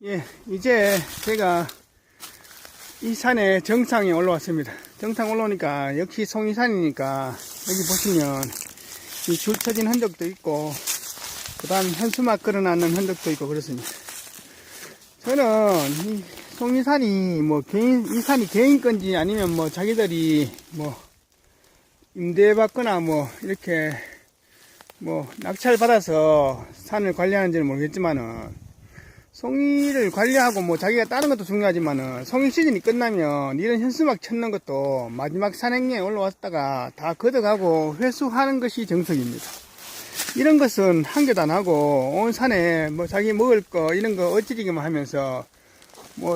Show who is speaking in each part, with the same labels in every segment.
Speaker 1: 예, 이제 제가 이 산의 정상에 올라왔습니다. 정상 올라오니까 역시 송이산이니까 여기 보시면 이 줄 쳐진 흔적도 있고 그 다음 현수막 걸어놨는 흔적도 있고 그렇습니다. 저는 이 송이산이 이 산이 개인 건지 아니면 자기들이 임대받거나 이렇게 낙찰 받아서 산을 관리하는지는 모르겠지만은 송이를 관리하고 자기가 다른 것도 중요하지만은 송이 시즌이 끝나면 이런 현수막 쳤는 것도 마지막 산행에 올라왔다가 다 걷어가고 회수하는 것이 정석입니다. 이런 것은 한 개도 안 하고 온 산에 자기 먹을 거 이런 거 어찌리기만 하면서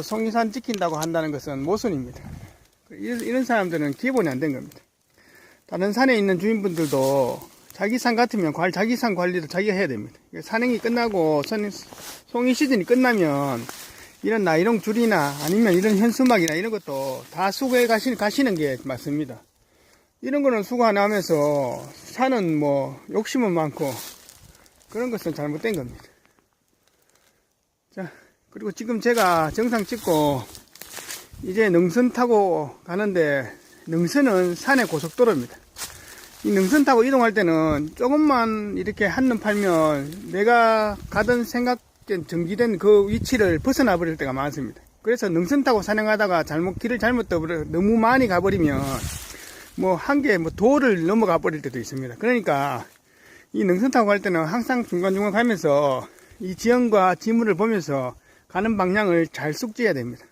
Speaker 1: 송이산 지킨다고 한다는 것은 모순입니다. 이런 사람들은 기본이 안 된 겁니다. 다른 산에 있는 주인분들도 자기 산 같으면 자기 산 관리도 자기가 해야 됩니다. 산행이 끝나고 송이 시즌이 끝나면 이런 나이롱 줄이나 아니면 이런 현수막이나 이런 것도 다 수거해 가시는 게 맞습니다. 이런 거는 수거 안 하면서 산은 욕심은 많고 그런 것은 잘못된 겁니다. 자, 그리고 지금 제가 정상 찍고 이제 능선 타고 가는데 능선은 산의 고속도로입니다. 이 능선 타고 이동할 때는 조금만 이렇게 한눈 팔면 내가 가던 생각된 정지된 그 위치를 벗어나 버릴 때가 많습니다. 그래서 능선 타고 산행하다가 길을 잘못 너무 많이 가버리면 도를 넘어가 버릴 때도 있습니다. 그러니까 이 능선 타고 갈 때는 항상 중간중간 가면서 이 지형과 지물을 보면서 가는 방향을 잘 숙지해야 됩니다.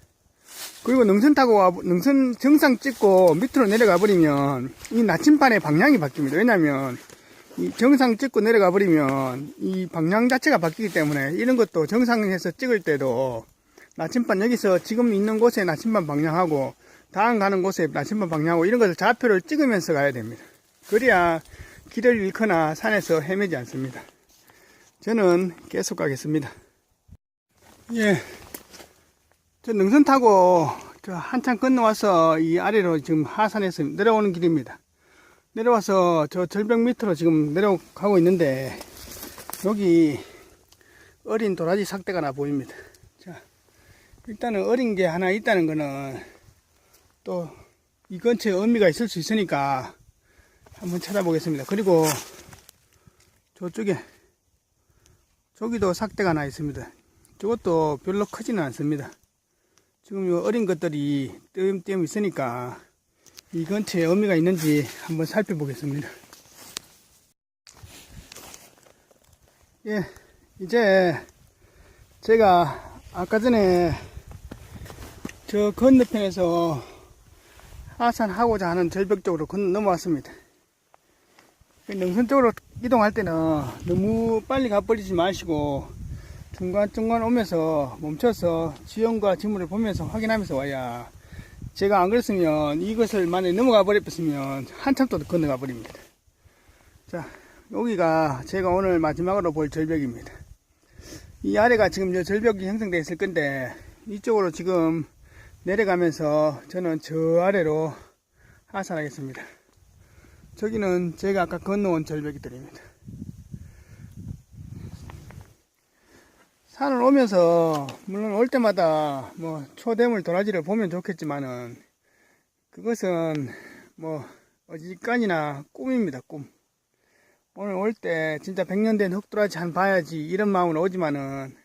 Speaker 1: 그리고 능선 타고 능선 정상 찍고 밑으로 내려가 버리면 이 나침반의 방향이 바뀝니다. 왜냐하면 이 정상 찍고 내려가 버리면 이 방향 자체가 바뀌기 때문에 이런 것도 정상에서 찍을 때도 나침반 여기서 지금 있는 곳에 나침반 방향하고 다음 가는 곳에 나침반 방향하고 이런 것을 좌표를 찍으면서 가야 됩니다. 그래야 길을 잃거나 산에서 헤매지 않습니다. 저는 계속 가겠습니다. 예. 저 능선 타고 한참 건너와서 이 아래로 지금 하산해서 내려오는 길입니다. 내려와서 저 절벽 밑으로 지금 내려가고 있는데 여기 어린 도라지 삭대가 나 보입니다. 자, 일단은 어린 게 하나 있다는 거는 또 이 근처에 의미가 있을 수 있으니까 한번 찾아보겠습니다. 그리고 저기도 삭대가 하나 있습니다. 저것도 별로 크지는 않습니다. 지금 요 어린 것들이 띄엄띄엄 있으니까 이 근처에 의미가 있는지 한번 살펴보겠습니다. 예, 이제 제가 아까 전에 저 건너편에서 하산하고자 하는 절벽 쪽으로 넘어왔습니다. 능선 쪽으로 이동할 때는 너무 빨리 가버리지 마시고 중간중간 오면서 멈춰서 지형과 지물을 보면서 확인하면서 와야 제가 안 그랬으면 이것을 만약에 넘어가 버렸으면 한참 또 건너가 버립니다. 자, 여기가 제가 오늘 마지막으로 볼 절벽입니다. 이 아래가 지금 저 절벽이 형성되어 있을 건데 이쪽으로 지금 내려가면서 저는 저 아래로 하산하겠습니다. 저기는 제가 아까 건너온 절벽들입니다. 산을 오면서 물론 올 때마다 초대물 도라지를 보면 좋겠지만은 그것은 어지간히나 꿈입니다. 꿈. 오늘 올 때 진짜 100년 된 흑도라지 한 봐야지 이런 마음으로 오지만은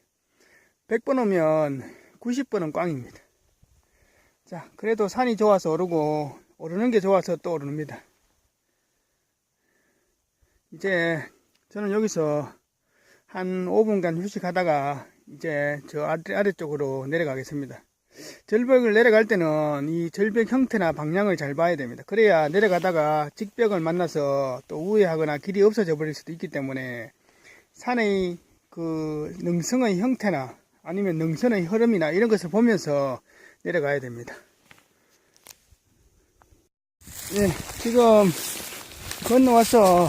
Speaker 1: 100번 오면 90번은 꽝입니다. 자, 그래도 산이 좋아서 오르고 오르는 게 좋아서 또 오릅니다. 이제 저는 여기서 한 5분간 휴식하다가 이제 저 아래쪽으로 내려가겠습니다. 절벽을 내려갈 때는 이 절벽 형태나 방향을 잘 봐야 됩니다. 그래야 내려가다가 직벽을 만나서 또 우회하거나 길이 없어져 버릴 수도 있기 때문에 산의 그 능성의 형태나 아니면 능선의 흐름이나 이런 것을 보면서 내려가야 됩니다. 예, 지금 건너와서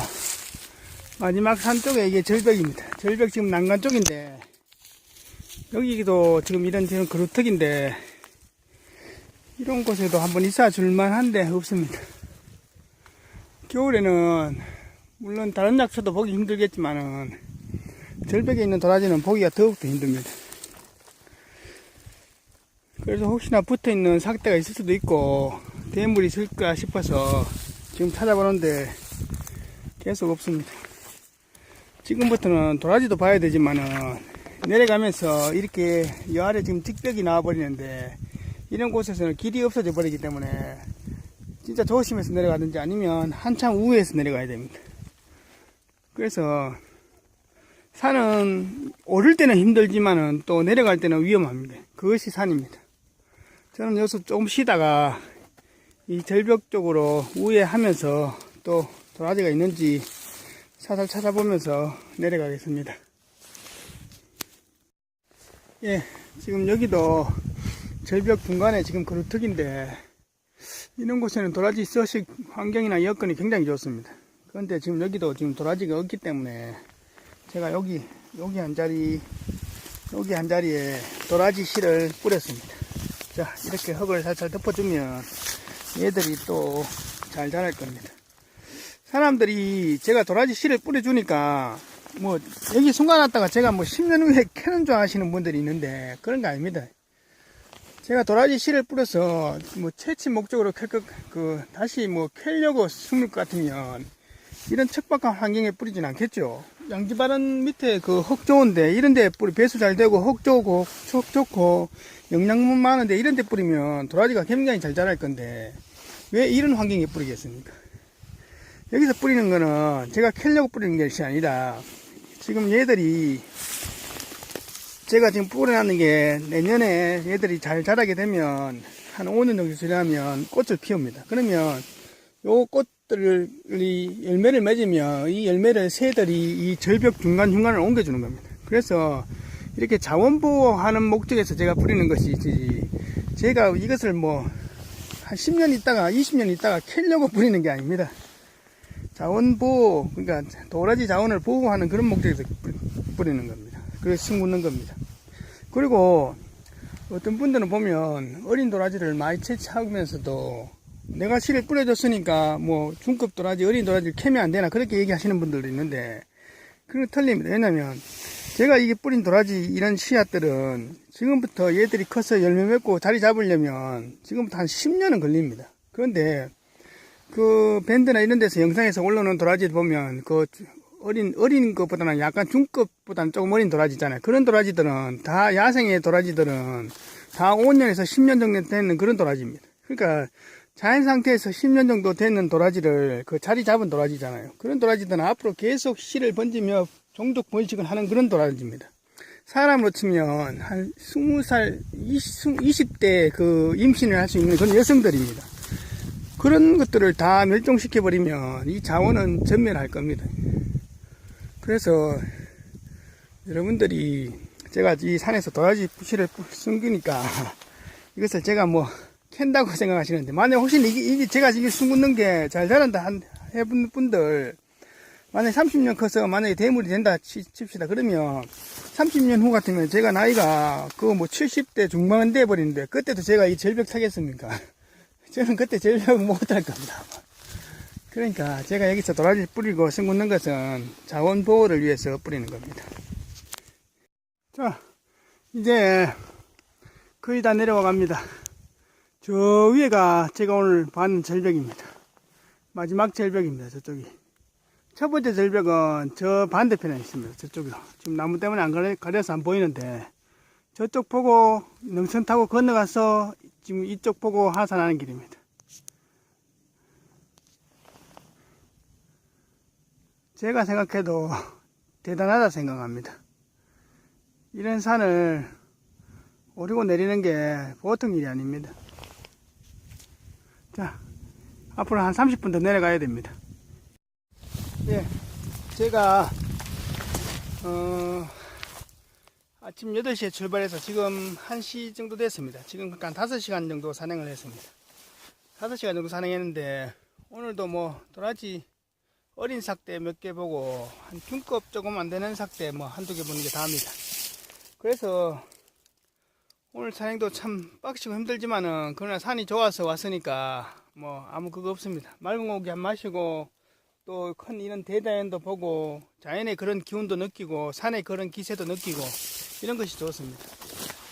Speaker 1: 마지막 산 쪽에 이게 절벽입니다. 절벽 지금 난간 쪽인데 여기도 지금 이런 그루터기인데 이런 곳에도 한번 있어 줄만 한데 없습니다. 겨울에는 물론 다른 약초도 보기 힘들겠지만은 절벽에 있는 도라지는 보기가 더욱더 힘듭니다. 그래서 혹시나 붙어 있는 삭대가 있을 수도 있고 대물이 있을까 싶어서 지금 찾아보는데 계속 없습니다. 지금부터는 도라지도 봐야 되지만은 내려가면서 이렇게 이 아래 지금 직벽이 나와 버리는데 이런 곳에서는 길이 없어져 버리기 때문에 진짜 조심해서 내려가든지 아니면 한참 우회해서 내려가야 됩니다. 그래서 산은 오를 때는 힘들지만은 또 내려갈 때는 위험합니다. 그것이 산입니다. 저는 여기서 조금 쉬다가 이 절벽 쪽으로 우회하면서 또 도라지가 있는지 살살 찾아보면서 내려가겠습니다. 예, 지금 여기도 절벽 중간에 지금 그루터기인데 이런 곳에는 도라지 서식 환경이나 여건이 굉장히 좋습니다. 그런데 지금 여기도 지금 도라지가 없기 때문에 제가 여기 한 자리에 도라지 씨를 뿌렸습니다. 자, 이렇게 흙을 살살 덮어주면 얘들이 또 잘 자랄 겁니다. 사람들이 제가 도라지 씨를 뿌려주니까 뭐 여기 숨겨놨다가 제가 뭐 10년 후에 캐는 줄 아시는 분들이 있는데 그런 거 아닙니다. 제가 도라지 씨를 뿌려서 뭐 채취 목적으로 다시 뭐 캐려고 숨을 것 같으면 이런 척박한 환경에 뿌리진 않겠죠. 양지바른 밑에 그 흙 좋은데 이런데 뿌리 배수 잘 되고 흙 좋고 척 좋고 영양분 많은데 이런데 뿌리면 도라지가 굉장히 잘 자랄 건데 왜 이런 환경에 뿌리겠습니까? 여기서 뿌리는 거는 제가 캐려고 뿌리는 것이 아니라 지금 얘들이 제가 지금 뿌려놨는 게 내년에 얘들이 잘 자라게 되면 한 5년 정도 지나면 꽃을 피웁니다. 그러면 요 꽃들이 열매를 맺으면 이 열매를 새들이 이 절벽 중간중간을 옮겨주는 겁니다. 그래서 이렇게 자원보호하는 목적에서 제가 뿌리는 것이지 제가 이것을 뭐 한 10년 있다가 20년 있다가 캐려고 뿌리는 게 아닙니다. 자원보호, 그러니까 도라지 자원을 보호하는 그런 목적에서 뿌리는 겁니다. 그래서 심는 겁니다. 그리고 어떤 분들은 보면 어린 도라지를 많이 채취하면서도 내가 씨를 뿌려줬으니까 뭐 중급 도라지, 어린 도라지를 캐면 안 되나 그렇게 얘기하시는 분들도 있는데 그건 틀립니다. 왜냐면 제가 이게 뿌린 도라지 이런 씨앗들은 지금부터 얘들이 커서 열매 맺고 자리 잡으려면 지금부터 한 10년은 걸립니다. 그런데 그 밴드나 이런 데서 영상에서 올라오는 도라지 보면 그 어린 것보다는 약간 중급보다는 조금 어린 도라지잖아요. 그런 도라지들은 다 야생의 도라지들은 다 5년에서 10년 정도 되는 그런 도라지입니다. 그러니까 자연 상태에서 10년 정도 되는 도라지를 그 자리 잡은 도라지잖아요. 그런 도라지들은 앞으로 계속 씨를 번지며 종족 번식을 하는 그런 도라지입니다. 사람으로 치면 한 20살, 20대 그 임신을 할 수 있는 그런 여성들입니다. 그런 것들을 다 멸종시켜버리면 이 자원은 전멸할 겁니다. 그래서 여러분들이 제가 이 산에서 도라지 씨를 숨기니까 이것을 제가 뭐 캔다고 생각하시는데 만약 혹시 이게 제가 이게 숨는 게 잘 자란다 해본 분들 만약에 30년 커서 만약에 대물이 된다 칩시다. 그러면 30년 후 같으면 제가 나이가 그 뭐 70대 중반 돼 버리는데 그때도 제가 이 절벽 타겠습니까? 저는 그때 절벽 못할 겁니다. 그러니까 제가 여기서 도라지 뿌리고 심는 것은 자원 보호를 위해서 뿌리는 겁니다. 자, 이제 거의 다 내려와 갑니다. 저 위에가 제가 오늘 봤는 절벽입니다. 마지막 절벽입니다. 저쪽이. 첫 번째 절벽은 저 반대편에 있습니다. 저쪽으로. 지금 나무 때문에 안 가려서 안 보이는데 저쪽 보고 능선 타고 건너가서 지금 이쪽 보고 하산하는 길입니다. 제가 생각해도 대단하다 생각합니다. 이런 산을 오르고 내리는 게 보통 일이 아닙니다. 자, 앞으로 한 30분 더 내려가야 됩니다. 예, 제가 아침 8시에 출발해서 지금 1시 정도 됐습니다. 지금 한 5시간 정도 산행을 했습니다. 5시간 정도 산행했는데 오늘도 뭐 도라지 어린 삭대 몇 개 보고 한 중급 조금 안 되는 삭대 뭐 한두 개 보는 게 다입니다. 그래서 오늘 산행도 참 빡시고 힘들지만은 그러나 산이 좋아서 왔으니까 뭐 아무 그거 없습니다. 맑은 공기 한 마시고 또 큰 이런 대자연도 보고 자연의 그런 기운도 느끼고 산의 그런 기세도 느끼고 이런 것이 좋습니다.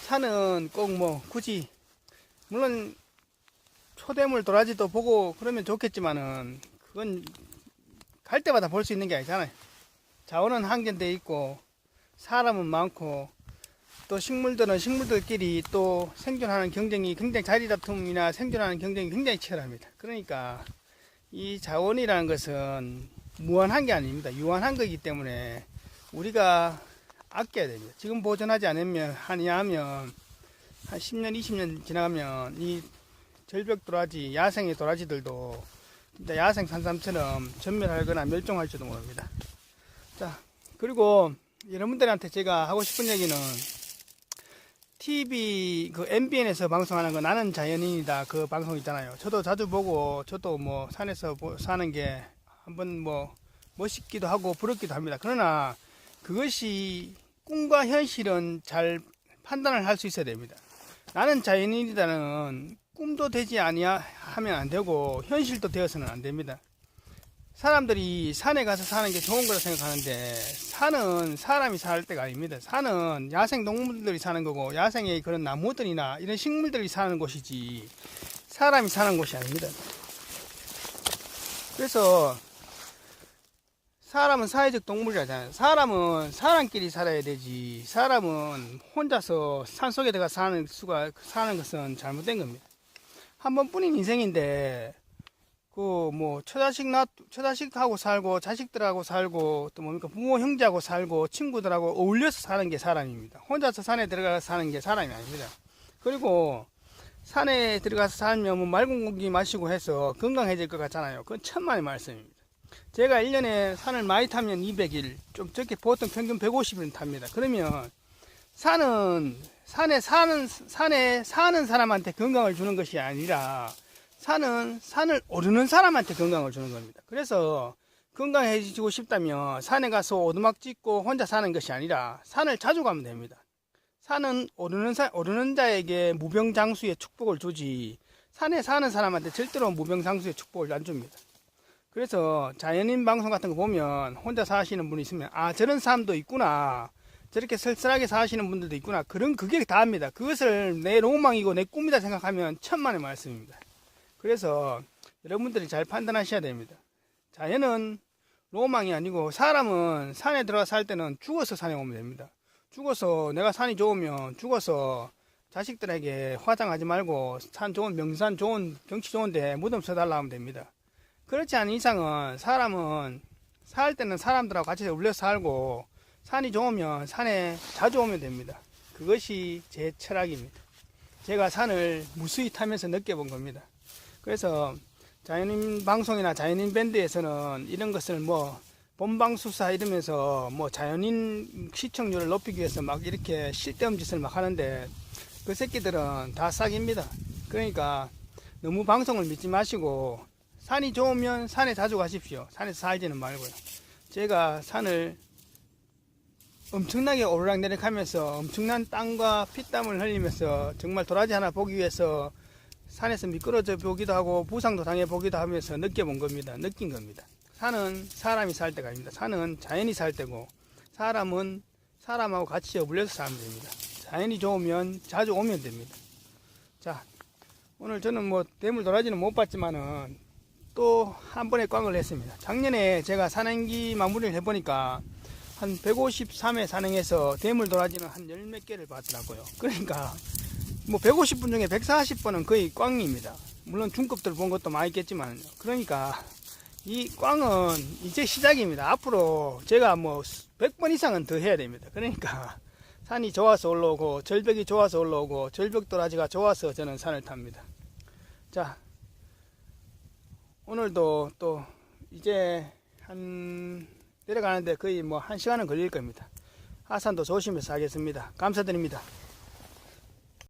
Speaker 1: 산은 꼭 뭐 굳이 물론 초대물 도라지도 보고 그러면 좋겠지만은 그건 갈 때마다 볼 수 있는 게 아니잖아요. 자원은 한정돼 있고 사람은 많고 또 식물들은 식물들끼리 또 생존하는 경쟁이 굉장히 자리다툼이나 생존하는 경쟁이 굉장히 치열합니다. 그러니까 이 자원이라는 것은 무한한 게 아닙니다. 유한한 거기 때문에 우리가 아껴야 됩니다. 지금 보존하지 않으면 하면 한 10년 20년 지나가면 이 절벽 도라지 야생의 도라지들도 진짜 야생 산삼처럼 전멸하거나 멸종할지도 모릅니다. 자, 그리고 여러분들한테 제가 하고 싶은 얘기는 TV 그 MBN에서 방송하는 거 나는 자연인이다 그 방송 있잖아요. 저도 자주 보고 저도 뭐 산에서 사는 게 한번 뭐 멋있기도 하고 부럽기도 합니다. 그러나 그것이 꿈과 현실은 잘 판단을 할 수 있어야 됩니다. 나는 자연인이다는 꿈도 되지 아니하면 안 되고 현실도 되어서는 안 됩니다. 사람들이 산에 가서 사는 게 좋은 거라 생각하는데 산은 사람이 살 때가 아닙니다. 산은 야생 동물들이 사는 거고 야생의 그런 나무들이나 이런 식물들이 사는 곳이지 사람이 사는 곳이 아닙니다. 그래서 사람은 사회적 동물이라잖아요. 사람은 사람끼리 살아야 되지 사람은 혼자서 산속에 들어가 사는 것은 잘못된 겁니다. 한 번뿐인 인생인데 그 뭐 처자식하고 살고 자식들하고 살고 또 뭡니까 부모 형제하고 살고 친구들하고 어울려서 사는 게 사람입니다. 혼자서 산에 들어가서 사는 게 사람이 아닙니다. 그리고 산에 들어가서 살면 뭐 맑은 공기 마시고 해서 건강해질 것 같잖아요. 그건 천만의 말씀입니다. 제가 1년에 산을 많이 타면 200일, 좀 적게 보통 평균 150일 탑니다. 그러면 산에 사는 사람한테 건강을 주는 것이 아니라 산을 오르는 사람한테 건강을 주는 겁니다. 그래서 건강해지고 싶다면 산에 가서 오두막 짓고 혼자 사는 것이 아니라 산을 자주 가면 됩니다. 산은 오르는 자에게 무병장수의 축복을 주지 산에 사는 사람한테 절대로 무병장수의 축복을 안 줍니다. 그래서 자연인 방송 같은 거 보면 혼자 사시는 분이 있으면 아 저런 사람도 있구나 저렇게 쓸쓸하게 사시는 분들도 있구나 그게 다입니다. 그것을 내 로망이고 내 꿈이다 생각하면 천만의 말씀입니다. 그래서 여러분들이 잘 판단하셔야 됩니다. 자연은 로망이 아니고 사람은 산에 들어가 살 때는 죽어서 산에 오면 됩니다. 죽어서 내가 산이 좋으면 죽어서 자식들에게 화장하지 말고 산 좋은 명산 좋은 경치 좋은데 무덤 써달라 하면 됩니다. 그렇지 않은 이상은 사람은 살 때는 사람들하고 같이 어울려 살고 산이 좋으면 산에 자주 오면 됩니다. 그것이 제 철학입니다. 제가 산을 무수히 타면서 느껴본 겁니다. 그래서 자연인 방송이나 자연인 밴드에서는 이런 것을 뭐 본방수사 이러면서 뭐 자연인 시청률을 높이기 위해서 막 이렇게 쓸데없는 짓을 막 하는데 그 새끼들은 다 싹입니다. 그러니까 너무 방송을 믿지 마시고 산이 좋으면 산에 자주 가십시오. 산에서 살지는 말고요. 제가 산을 엄청나게 오르락내리락 하면서 엄청난 땀과 피땀을 흘리면서 정말 도라지 하나 보기 위해서 산에서 미끄러져 보기도 하고 부상도 당해 보기도 하면서 느껴본 겁니다. 느낀 겁니다. 산은 사람이 살 때가 아닙니다. 산은 자연이 살 때고 사람은 사람하고 같이 어울려서 살면 됩니다. 자연이 좋으면 자주 오면 됩니다. 자, 오늘 저는 뭐 대물 도라지는 못 봤지만은 또 한 번에 꽝을 했습니다. 작년에 제가 산행기 마무리를 해보니까 한 153회 산행해서 대물 도라지는 한 열 몇 개를 봤더라고요. 그러니까 뭐 150분 중에 140번은 거의 꽝입니다. 물론 중급들 본 것도 많이 있겠지만 그러니까 이 꽝은 이제 시작입니다. 앞으로 제가 뭐 100번 이상은 더 해야 됩니다. 그러니까 산이 좋아서 올라오고 절벽이 좋아서 올라오고 절벽 도라지가 좋아서 저는 산을 탑니다. 자, 오늘도 또 이제 내려가는데 거의 뭐 1시간은 걸릴 겁니다. 하산도 조심해서 하겠습니다. 감사드립니다.